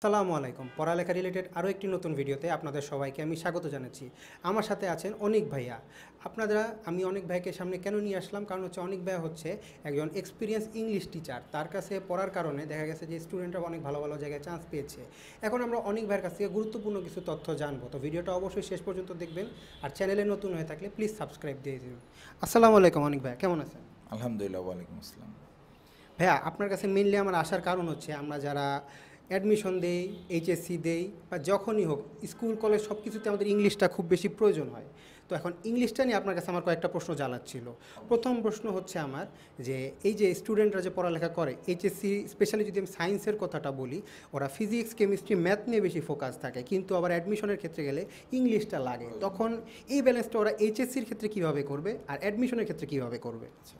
আসসালামু আলাইকুম। পড়ালেখা রিলেটেড আরও একটি নতুন ভিডিওতে আপনাদের সবাইকে আমি স্বাগত জানাচ্ছি। আমার সাথে আছেন অনিক ভাইয়া। আমি অনিক ভাইকে সামনে কেন নিয়ে আসলাম, কারণ হচ্ছে অনিক ভাইয়া হচ্ছে একজন এক্সপিরিয়েন্স ইংলিশ টিচার। তার কাছে পড়ার কারণে দেখা গেছে যে স্টুডেন্টরা অনেক ভালো ভালো জায়গায় চান্স পেয়েছে। এখন আমরা অনিক ভাইয়ের কাছ থেকে গুরুত্বপূর্ণ কিছু তথ্য জানবো, তো ভিডিওটা অবশ্যই শেষ পর্যন্ত দেখবেন। আর চ্যানেলে নতুন হয়ে থাকলে প্লিজ সাবস্ক্রাইব দিয়ে দিন। আসসালামু আলাইকুম অনিক ভাইয়া, কেমন আছেন? আলহামদুলিল্লাহ, ওয়ালাইকুম আসসালাম। ভাইয়া, আপনার কাছে মেনলি আমার আসার কারণ হচ্ছে আমরা যারা অ্যাডমিশন দেই, এইচএসসি দেই বা যখনই হোক স্কুল কলেজ সব কিছুতে আমাদের ইংলিশটা খুব বেশি প্রয়োজন হয়। তো এখন ইংলিশটা নিয়ে আপনার কাছে আমার কয়েকটা প্রশ্ন জানার ছিল। প্রথম প্রশ্ন হচ্ছে আমার, যে এই যে স্টুডেন্টরা যে পড়ালেখা করে এইচএসসি, স্পেশালি যদি আমি সায়েন্সের কথাটা বলি, ওরা ফিজিক্স কেমিস্ট্রি ম্যাথ নিয়ে বেশি ফোকাস থাকে, কিন্তু আবার অ্যাডমিশনের ক্ষেত্রে গেলে ইংলিশটা লাগে। তখন এই ব্যালেন্সটা ওরা এইচএসসির ক্ষেত্রে কীভাবে করবে আর অ্যাডমিশনের ক্ষেত্রে কীভাবে করবে? আচ্ছা,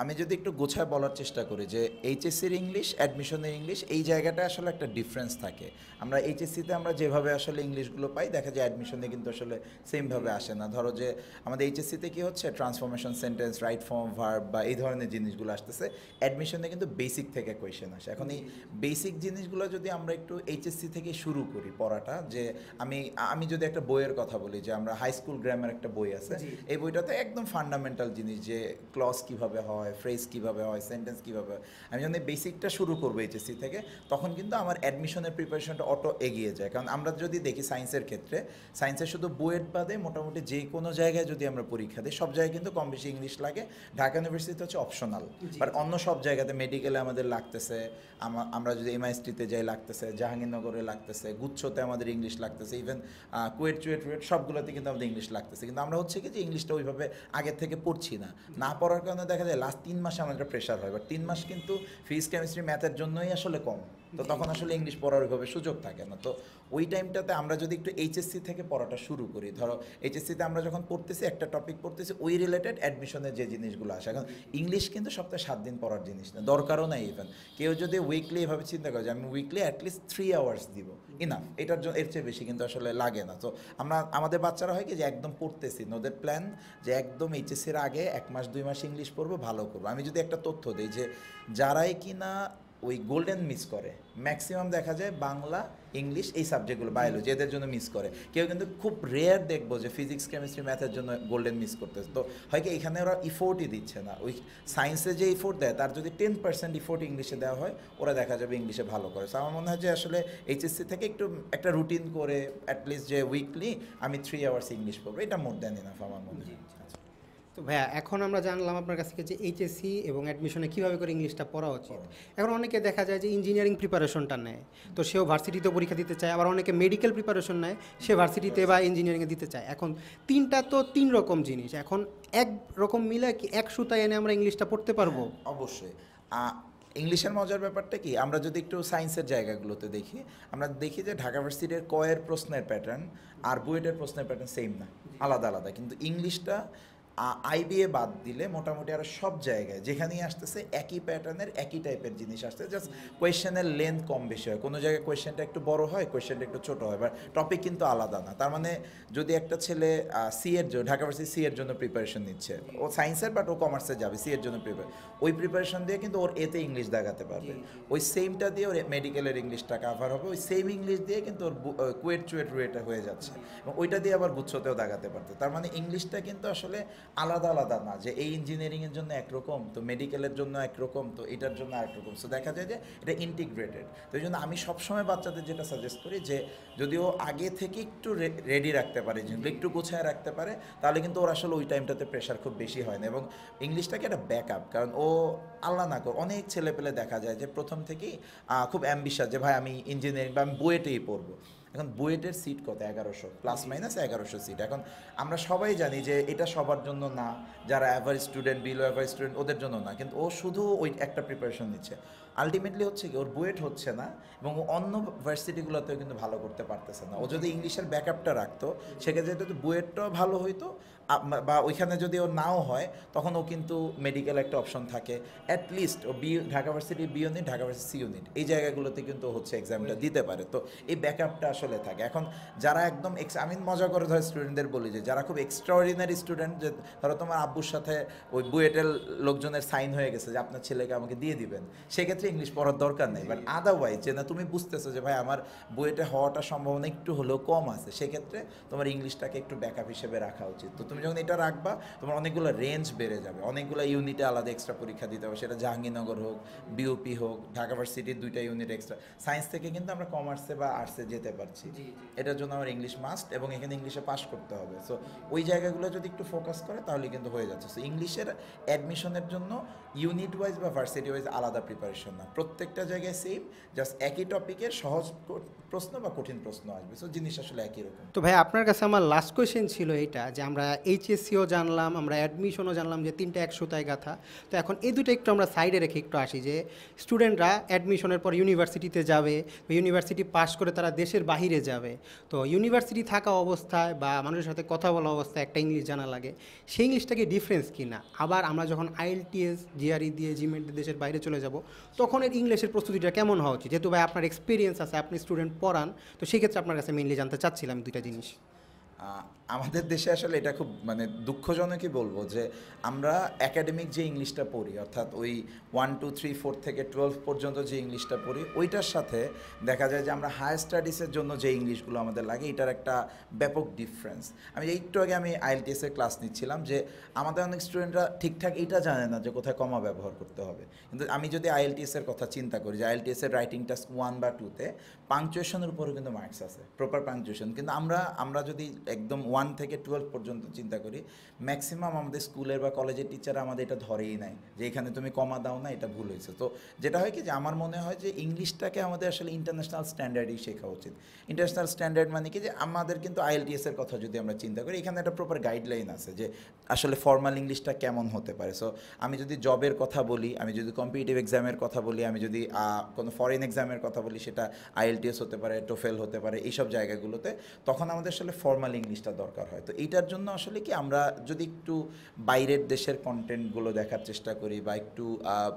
আমি যদি একটু গোছায় বলার চেষ্টা করি যে এইচএসসির ইংলিশ, অ্যাডমিশনের ইংলিশ, এই জায়গাটা আসলে একটা ডিফারেন্স থাকে। আমরা এইচএসসিতে আমরা যেভাবে আসলে ইংলিশগুলো পাই, দেখা যায় অ্যাডমিশনে কিন্তু আসলে সেমভাবে আসে না। ধরো যে আমাদের এইচএসসিতে কী হচ্ছে, transformation sentence, right form, verb বা এই ধরনের জিনিসগুলো আসতেছে। অ্যাডমিশনে কিন্তু বেসিক থেকে কোয়েশ্চেন আসে। এখন এই বেসিক জিনিসগুলো যদি আমরা একটু এইচএসসি থেকে শুরু করি পড়াটা, যে আমি আমি যদি একটা বইয়ের কথা বলি, যে আমরা হাই স্কুল গ্রামার একটা বই আছে, এই বইটাতে একদম ফান্ডামেন্টাল জিনিস, যে ক্লজ কীভাবে হয়, ফ্রেজ কীভাবে হয়, সেন্টেন্স কীভাবে হয়, আমি যখন এই বেসিকটা শুরু করবো এইচএসসি থেকে, তখন কিন্তু আমার অ্যাডমিশনের প্রিপারেশনটা অটো এগিয়ে যায়। কারণ আমরা যদি দেখি সায়েন্সের ক্ষেত্রে, সায়েন্সের শুধু বুয়েট বাদে মোটামুটি যে কোনো জায়গায় যদি আমরা পরীক্ষা দিই, সব জায়গায় কিন্তু কম বেশি ইংলিশ লাগে। ঢাকা ইউনিভার্সিটিতে হচ্ছে অপশনাল, বাট অন্য সব জায়গাতে মেডিকেলে আমাদের লাগতেছে, আমরা যদি এমআইএসটিতে যাই লাগতেছে, জাহাঙ্গীরনগরে লাগতেছে, গুচ্ছতে আমাদের ইংলিশ লাগতেছে, ইভেন কুয়েট চুয়েট সবগুলোতে কিন্তু আমাদের ইংলিশ লাগতেছে। কিন্তু আমরা হচ্ছে কি যে ইংলিশটা ওইভাবে আগের থেকে পড়ছি না, না পড়ার কারণে দেখা যায় লাস্ট 3 মাসে আমাদের প্রেশার হয়, বাট 3 মাস কিন্তু ফিজিক্স কেমিস্ট্রি ম্যাথের জন্যই আসলে কম। তো তখন আসলে ইংলিশ পড়ার ওইভাবে সুযোগ থাকে না। তো ওই টাইমটাতে আমরা যদি একটু এইচএসসি থেকে পড়াটা শুরু করি, ধরো এইচএসসিতে আমরা যখন পড়তেছি, একটা টপিক পড়তেছি, ওই রিলেটেড অ্যাডমিশনের যে জিনিসগুলো আসে। এখন ইংলিশ কিন্তু সপ্তাহে 7 দিন পড়ার জিনিস না, দরকারও নাই। ইভেন কেউ যদি উইকলি এভাবে চিন্তা করে যে আমি উইকলি অ্যাটলিস্ট 3 আওয়ার্স দিব, ইনাফ। এটার জন্য এর চেয়ে বেশি কিন্তু আসলে লাগে না। তো আমাদের বাচ্চারা হয় কি যে একদম পড়তেছি না, ওদের প্ল্যান যে একদম এইচএসসির আগে 1 মাস 2 মাস ইংলিশ পড়বো, ভালো করবো। আমি যদি একটা তথ্য দিই, যে যারাই কিনা ওই গোল্ডেন মিস করে, ম্যাক্সিমাম দেখা যায় বাংলা, ইংলিশ, এই সাবজেক্টগুলো, বায়োলজি, এদের জন্য মিস করে। কেউ কিন্তু খুব রেয়ার দেখবো যে ফিজিক্স কেমিস্ট্রি ম্যাথের জন্য গোল্ডেন মিস করতেছে। তো হয় কি, এখানে ওরা ইফোর্টই দিচ্ছে না। ওই সায়েন্সে যে ইফোর্ট দেয়, তার যদি 10% ইফোর্ট ইংলিশে দেওয়া হয়, ওরা দেখা যাবে ইংলিশে ভালো করে। তো আমার মনে হয় যে আসলে এইচএসসি থেকে একটু একটা রুটিন করে অ্যাটলিস্ট যে উইকলি আমি 3 আওয়ার্স ইংলিশ পড়বো, এটা মোর দ্যান ইনাফ আমার মনে হয়। তো ভাইয়া, এখন আমরা জানলাম আপনার কাছ থেকে যে এইচএসসি এবং অ্যাডমিশনে কীভাবে করে ইংলিশটা পড়া উচিত। এখন অনেকে দেখা যায় যে ইঞ্জিনিয়ারিং প্রিপারেশনটা নেয়, তো সেও ভার্সিটিতে পরীক্ষা দিতে চায়। আবার অনেকে মেডিকেল প্রিপারেশন নেয়, সে ভার্সিটিতে বা ইঞ্জিনিয়ারিংয়ে দিতে চায়। এখন তিনটা তো তিন রকম জিনিস, এখন এক রকম মিলে কি এক সুতায় এনে আমরা ইংলিশটা পড়তে পারবো? অবশ্যই। ইংলিশের মজার ব্যাপারটা কি, আমরা যদি একটু সায়েন্সের জায়গাগুলোতে দেখি, আমরা দেখি যে ঢাকা ভার্সিটির কয়ের প্রশ্নের প্যাটার্ন আর বুয়েটের প্রশ্নের প্যাটার্ন সেম না, আলাদা আলাদা। কিন্তু ইংলিশটা আইবিএ বাদ দিলে মোটামুটি আরও সব জায়গায় যেখানেই আসতেছে একই প্যাটার্নের একই টাইপের জিনিস আসছে, জাস্ট কোয়েশ্চেনের লেন্থ কম বেশি হয়। কোনো জায়গায় কোয়েশ্চেনটা একটু বড় হয়, কোয়েশ্চেনটা একটু ছোটো হয়, বাট টপিক কিন্তু আলাদা না। তার মানে যদি একটা ছেলে সি এর জন্য, ঢাকা ভার্সিটি সি এর জন্য প্রিপারেশন নিচ্ছে, ও সায়েন্সের বাট ও কমার্সে যাবে, সি এর জন্য ওই প্রিপারেশন দিয়ে কিন্তু ওর এতে ইংলিশ দেখাতে পারবে। ওই সেমটা দিয়ে ওর মেডিকেলের ইংলিশটা কাভার হবে, ওই সেম ইংলিশ দিয়ে কিন্তু ওর কুয়েট চুয়েট রুয়েটা হয়ে যাচ্ছে, এবং ওইটা দিয়ে আবার গুচ্ছতেও দেখাতে পারতো। তার মানে ইংলিশটা কিন্তু আসলে আলাদা আলাদা না, যে এই ইঞ্জিনিয়ারিংয়ের জন্য একরকম, তো মেডিকেলের জন্য একরকম, তো এটার জন্য আরেকরকম। সো দেখা যায় যে এটা ইন্টিগ্রেটেড। তো এই জন্য আমি সবসময় বাচ্চাদের যেটা সাজেস্ট করি, যে যদি ও আগে থেকে একটু রেডি রাখতে পারে, যেগুলো একটু গোছায় রাখতে পারে, তাহলে কিন্তু ওর আসলে ওই টাইমটাতে প্রেশার খুব বেশি হয় না। এবং ইংলিশটাকে একটা ব্যাকআপ, কারণ ও আল্লাহ না কর অনেক ছেলে পেলে দেখা যায় যে প্রথম থেকেই খুব অ্যাম্বিশাস, যে ভাই আমি ইঞ্জিনিয়ারিং বা আমি বুয়েটেই পড়বো। এখন বুয়েটের সিট কত, 1100, প্লাস মাইনাস 1100 সিট। এখন আমরা সবাই জানি যে এটা সবার জন্য না, যারা average student, below average student, ওদের জন্য না। কিন্তু ও শুধু ওই একটা প্রিপারেশন নিচ্ছে, আলটিমেটলি হচ্ছে কি ওর বুয়েট হচ্ছে না, এবং ও অন্য ভার্সিটিগুলোতেও কিন্তু ভালো করতে পারতেছে না। ও যদি ইংলিশের ব্যাকআপটা রাখতো, সেক্ষেত্রে যদি বুয়েটটাও ভালো হইতো, বা ওইখানে যদি ও নাও হয়, তখন ও কিন্তু মেডিকেল একটা অপশন থাকে, অ্যাটলিস্ট ও ঢাকা ভার্সিটির B unit, Dhaka varsity C unit, এই জায়গাগুলোতে কিন্তু হচ্ছে এক্সামটা দিতে পারে। তো এই ব্যাকআপটা আসলে থাকে। এখন যারা একদম আমি মজা করে ধর স্টুডেন্টদের বলি, যে যারা খুব এক্সট্রাঅর্ডিনারি স্টুডেন্ট, যে ধরো তোমার আব্বুর সাথে ওই বুয়েটের লোকজনের সাইন হয়ে গেছে যে আপনার ছেলেকে আমাকে দিয়ে দিবেন, সেক্ষেত্রে ক্ষেত্রে ইংলিশ পড়ার দরকার নেই, বাট আদারওয়াইজ যে না তুমি বুঝতেছো যে ভাই আমার বুয়েটে হওয়াটার সম্ভাবনা একটু হলেও কম আছে, সেক্ষেত্রে তোমার ইংলিশটাকে একটু ব্যাকআপ হিসেবে রাখা উচিত। তো তুমি যখন এটা রাখবা তোমার অনেকগুলো রেঞ্জ বেড়ে যাবে, অনেকগুলো ইউনিটে আলাদা এক্সট্রা পরীক্ষা দিতে হবে, সেটা জাহাঙ্গীরনগর হোক, বিউপি হোক, ঢাকা ভার্সিটির 2টা ইউনিট এক্সট্রা। সায়েন্স থেকে কিন্তু আমরা কমার্সে বা আর্টসে যেতে পারছি, এটার জন্য আমার ইংলিশ মাস্ট এবং এখানে ইংলিশে পাস করতে হবে। সো ওই জায়গাগুলো যদি একটু ফোকাস করে তাহলে কিন্তু হয়ে যাচ্ছে। সো ইংলিশের অ্যাডমিশনের জন্য ইউনিট ওয়াইজ বা ভার্সিটি ওয়াইজ আলাদা প্রিপারেশন না, প্রত্যেকটা জায়গায় সেম, জাস্ট একই টপিকের সহজ প্রশ্ন বা কঠিন প্রশ্ন আসবে। সো জিনিস আসলে একই রকম। তো ভাই আপনার কাছে আমার লাস্ট কোয়েশ্চেন ছিল এইটা, যে আমরা এইচএসসিও জানলাম, আমরা অ্যাডমিশনও জানলাম যে 3টা 100টায় গাথা। তো এখন এই দুটো একটু আমরা সাইডে রেখে একটু আসি, যে স্টুডেন্টরা অ্যাডমিশনের পর ইউনিভার্সিটিতে যাবে, ইউনিভার্সিটি পাস করে তারা দেশের বাহিরে যাবে। তো ইউনিভার্সিটি থাকা অবস্থায় বা মানুষের সাথে কথা বলা অবস্থায় একটা ইংলিশ জানা লাগে, সেই ইংলিশটাকে ডিফারেন্স কি না? আবার আমরা যখন আইএলটিএস জিআরই দিয়ে জিমেট দিয়ে দেশের বাইরে চলে যাব, তখন এর ইংলিশের প্রস্তুতিটা কেমন হওয়া উচিত? যেহেতু ভাই আপনার এক্সপিরিয়েন্স আছে, আপনি স্টুডেন্ট পড়ান, তো সেই ক্ষেত্রে আপনার কাছে মেইনলি জানতে চাচ্ছিলাম 2টা জিনিস। আমাদের দেশে আসলে এটা খুব মানে দুঃখজনকই বলবো যে আমরা একাডেমিক যে ইংলিশটা পড়ি, অর্থাৎ ওই 1 2 3 4 থেকে 12 পর্যন্ত যে ইংলিশটা পড়ি, ওইটার সাথে দেখা যায় যে আমরা হায়ার স্টাডিজের জন্য যে ইংলিশগুলো আমাদের লাগে, এটার একটা ব্যাপক ডিফারেন্স। আমি একটু আগে আমি আইএলটিএসের ক্লাস নিচ্ছিলাম, যে আমাদের অনেক স্টুডেন্টরা ঠিকঠাক এটা জানে না যে কোথায় কমা ব্যবহার করতে হবে। কিন্তু আমি যদি আইএলটিএসের কথা চিন্তা করি, যে আইএলটিএসের রাইটিং টাস্ক 1 বা 2তে পাংচুয়েশনের উপরেও কিন্তু মার্কস আছে, প্রপার পাংচুয়েশন। কিন্তু আমরা যদি একদম 1 থেকে 12 পর্যন্ত চিন্তা করি, ম্যাক্সিমাম আমাদের স্কুলের বা কলেজের টিচার আমাদের এটা ধরেই নাই যে এখানে তুমি কমা দাও না, এটা ভুল হয়েছে। তো যেটা হয় কি, যে আমার মনে হয় যে ইংলিশটাকে আমাদের আসলে ইন্টারন্যাশনাল স্ট্যান্ডার্ডই শেখা উচিত। ইন্টারন্যাশনাল স্ট্যান্ডার্ড মানে কি, যে আমাদের কিন্তু আইএলটিএস এর কথা যদি আমরা চিন্তা করি, এখানে একটা প্রপার গাইডলাইন আছে যে আসলে ফর্মাল ইংলিশটা কেমন হতে পারে। সো আমি যদি জবের কথা বলি, আমি যদি কম্পিটিটিভ এক্সামের কথা বলি, আমি যদি কোনো ফরেন এক্সামের কথা বলি, সেটা আইএলটিএস হতে পারে, টোফেল হতে পারে, এইসব জায়গাগুলোতে তখন আমাদের আসলে ফর্মাল ইংলিশটা দরকার হয়। তো এইটার জন্য আসলে কি, আমরা যদি একটু বাইরের দেশের কন্টেন্টগুলো দেখার চেষ্টা করি, বা একটু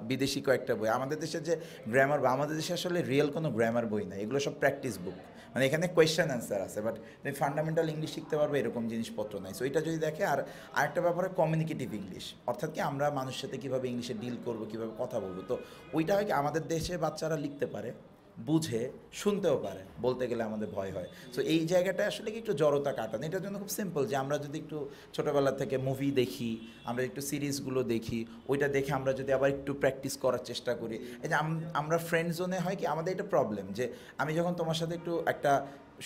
বিদেশি কয়েকটা বই, আমাদের দেশের যে গ্রামার, বা আমাদের দেশে আসলে রিয়েল কোনো গ্রামার বই নাই, এগুলো সব প্র্যাকটিস বুক, মানে এখানে কোয়েশ্চেন অ্যান্সার আছে, বাট তুমি ফান্ডামেন্টাল ইংলিশ শিখতে পারবে এরকম জিনিসপত্র নাই। সো এটা যদি দেখে, আর আরেকটা ব্যাপারে কমিউনিকেটিভ ইংলিশ, অর্থাৎ কি আমরা মানুষের সাথে কীভাবে ইংলিশে ডিল করবো, কীভাবে কথা বলবো। তো ওইটা হয় কি, আমাদের দেশে বাচ্চারা লিখতে পারে, বুঝে, শুনতেও পারে, বলতে গেলে আমাদের ভয় হয়। সো এই জায়গাটা আসলে কি একটু জড়তা কাটানো, এটার জন্য খুব সিম্পল, যে আমরা যদি একটু ছোটোবেলা থেকে মুভি দেখি, আমরা একটু সিরিজগুলো দেখি, ওইটা দেখে আমরা যদি আবার একটু প্র্যাকটিস করার চেষ্টা করি। এই যে আমরা ফ্রেন্ড জোনে হয় কি, আমাদের এটা প্রবলেম, যে আমি যখন তোমার সাথে একটু একটা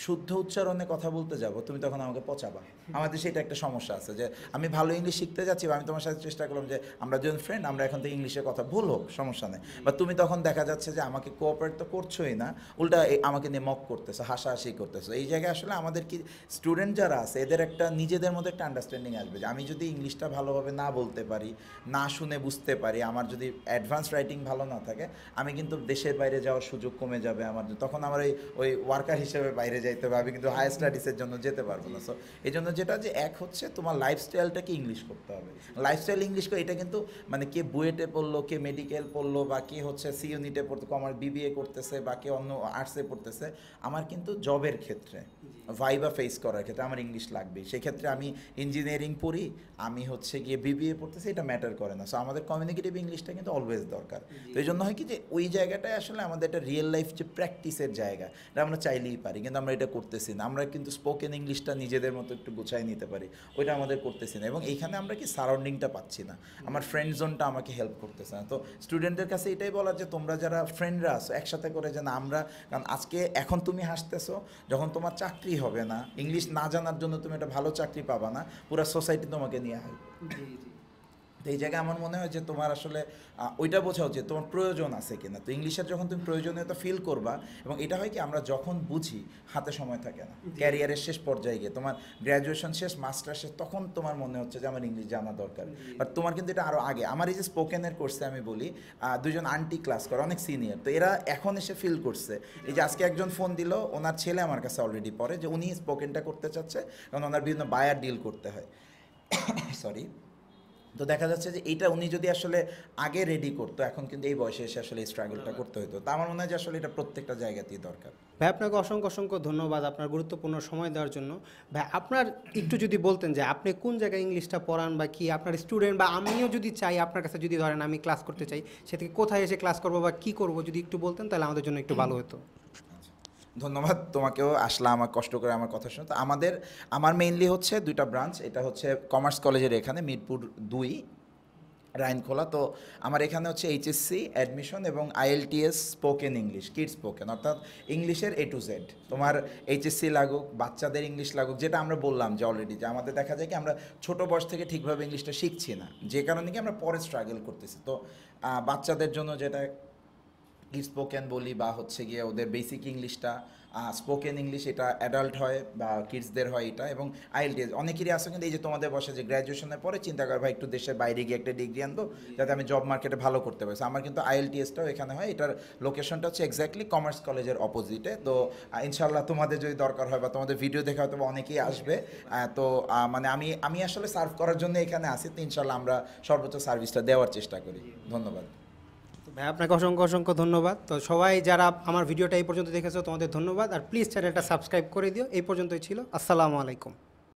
শুদ্ধ উচ্চারণে কথা বলতে যাব, তুমি তখন আমাকে পচাবা। আমাদের সেটা একটা সমস্যা আছে, যে আমি ভালো ইংলিশ শিখতে যাচ্ছি, বা আমি তোমার সাথে চেষ্টা করলাম যে আমরা দুজন ফ্রেন্ড, আমরা এখন থেকে ইংলিশে কথা, ভুল হোক সমস্যা নেই, বা তুমি তখন দেখা যাচ্ছে যে আমাকে কোঅপারেট তো করছোই না, উল্টা আমাকে নিয়ে মক করতেছো, হাসাহাসি করতেছো। এই জায়গায় আসলে আমাদের কি, স্টুডেন্ট যারা আছে এদের একটা নিজেদের মধ্যে একটা আন্ডারস্ট্যান্ডিং আসবে, যে আমি যদি ইংলিশটা ভালোভাবে না বলতে পারি, না শুনে বুঝতে পারি, আমার যদি অ্যাডভান্স রাইটিং ভালো না থাকে, আমি কিন্তু দেশের বাইরে যাওয়ার সুযোগ কমে যাবে আমার, তখন আমার ওই ওয়ার্কার হিসেবে বাইরে যাইতে হবে, আমি কিন্তু হায়ার স্টাডিজের জন্য যেতে পারবো না। সো এই জন্য যেটা, যে এক হচ্ছে তোমার লাইফস্টাইলটাকে ইংলিশ করতে হবে। লাইফস্টাইল ইংলিশ করে, এটা কিন্তু মানে কে বুয়েটে পড়লো, কে মেডিকেল পড়লো, বা কে হচ্ছে সি ইউনিটে পড়তে, কমার্স বিবিএ করতেছে, বা কে অন্য আর্টসে পড়তেছে, আমার কিন্তু জবের ক্ষেত্রে, ভাইবা ফেস করার ক্ষেত্রে আমার ইংলিশ লাগবেই। সেক্ষেত্রে আমি ইঞ্জিনিয়ারিং পড়ি, আমি হচ্ছে গিয়ে বিবিএ পড়তেছি, এটা ম্যাটার করে না। সো আমাদের কমিউনিকেটিভ ইংলিশটা কিন্তু অলওয়েজ দরকার। তো এই জন্য হয় কি, যে ওই জায়গাটায় আসলে আমাদের একটা রিয়েল লাইফ যে প্র্যাকটিসের জায়গা, এটা আমরা চাইলেই পারি, কিন্তু আমরা এটা করতেছি না। আমরা কিন্তু স্পোকেন ইংলিশটা নিজেদের মতো একটু গুছাই নিতে পারি, ওইটা আমাদের করতেছি না। এবং এইখানে আমরা কি সারাউন্ডিংটা পাচ্ছি না, আমার ফ্রেন্ড জোনটা আমাকে হেল্প করতেছে না। তো স্টুডেন্টদের কাছে এটাই বলার, যে তোমরা যারা ফ্রেন্ডরা আসো একসাথে করে, যে না আমরা, কারণ আজকে এখন তুমি হাসতেছো, যখন তোমার চাকরি হবে না, ইংলিশ না জানার জন্য তুমি একটা ভালো চাকরি পাবা না, পুরো সোসাইটি তোমাকে নিয়ে আসবে। তো এই জায়গায় আমার মনে হয় যে তোমার আসলে ওইটা বোঝা উচিত তোমার প্রয়োজন আছে কিনা। তো ইংলিশের যখন তুমি প্রয়োজনীয়তা ফিল করবা, এবং এটা হয় কি, আমরা যখন বুঝি হাতে সময় থাকে না, ক্যারিয়ারের শেষ পর্যায়ে গিয়ে, তোমার গ্র্যাজুয়েশন শেষ, মাস্টার শেষ, তখন তোমার মনে হচ্ছে যে আমার ইংলিশ জানা দরকার। বাট তোমার কিন্তু এটা আরও আগে। আমার এই যে স্পোকেনের কোর্সে আমি বলি, দুজন আন্টি ক্লাস করে, অনেক সিনিয়র, তো এরা এখন এসে ফিল করছে, এই যে আজকে একজন ফোন দিল, ওনার ছেলে আমার কাছে অলরেডি পড়ে, যে উনি স্পোকেনটা করতে চাচ্ছে, কারণ ওনার বিভিন্ন বায়ার ডিল করতে হয়, সরি, তো দেখা যাচ্ছে যে এটা উনি যদি আসলে আগে রেডি করতো, এখন কিন্তু এই বয়সে এসে আসলে এই স্ট্রাগলটা করতে হতো। তো আমার মনে হয় যে আসলে এটা প্রত্যেকটা জায়গাতেই দরকার। ভাই আপনাকে অসংখ্য অসংখ্য ধন্যবাদ আপনার গুরুত্বপূর্ণ সময় দেওয়ার জন্য। ভাই আপনার একটু যদি বলতেন যে আপনি কোন জায়গায় ইংলিশটা পড়ান বা কি আপনার স্টুডেন্ট, বা আমিও যদি চাই আপনার কাছে, যদি ধরেন আমি ক্লাস করতে চাই, সে থেকে কোথায় এসে ক্লাস করবো বা কী করবো, যদি একটু বলতেন তাহলে আমাদের জন্য একটু ভালো হতো। ধন্যবাদ তোমাকেও, আসলে আমার কষ্ট করে আমার কথা শুনে। তো আমার মেইনলি হচ্ছে দুইটা ব্রাঞ্চ। এটা হচ্ছে কমার্স কলেজের এখানে মিরপুর 2 রাইনখোলা। তো আমার এখানে হচ্ছে এইচএসসি অ্যাডমিশন এবং IELTS spoken English, kids spoken, অর্থাৎ ইংলিশের A to Z। তোমার এইচএসসি লাগুক, বাচ্চাদের ইংলিশ লাগুক, যেটা আমরা বললাম যে অলরেডি যে আমাদের দেখা যায় কি আমরা ছোট বয়স থেকে ঠিকভাবে ইংলিশটা শিখছি না, যে কারণে কি আমরা পরে স্ট্রাগল করতেছি। তো বাচ্চাদের জন্য যেটা স্পোকেন বলি বা হচ্ছে গিয়ে ওদের বেসিক ইংলিশটা, স্পোকেন ইংলিশ এটা অ্যাডাল্ট হয় বা কিডসদের হয় এটা, এবং আইএলটিএস অনেকেরই আছে কিন্তু এই যে তোমাদের বসে যে গ্র্যাজুয়েশনের পরে চিন্তা করে ভাই একটু দেশের বাইরে গিয়ে একটা ডিগ্রি আনবো যাতে আমি জব মার্কেটে ভালো করতে পারি। আমার কিন্তু আইএলটিএসটাও এখানে হয়। এটার লোকেশনটা হচ্ছে এক্স্যাক্টলি কমার্স কলেজের অপোজিটে। তো ইনশাল্লাহ তোমাদের যদি দরকার হয় বা তোমাদের ভিডিও দেখা হয়তো অনেকেই আসবে। তো মানে আমি আসলে সার্ভ করার জন্য এখানে আসি। তো ইনশাল্লাহ আমরা সর্বোচ্চ সার্ভিসটা দেওয়ার চেষ্টা করি। ধন্যবাদ। ভাই আপনাকে অসংখ্য অসংখ্য ধন্যবাদ। তো সবাই যারা আমার ভিডিওটা এই পর্যন্ত দেখেছো তোমাদের ধন্যবাদ, আর প্লিজ চ্যানেলটা সাবস্ক্রাইব করে দিও। এই পর্যন্তই ছিল। আসসালামু আলাইকুম।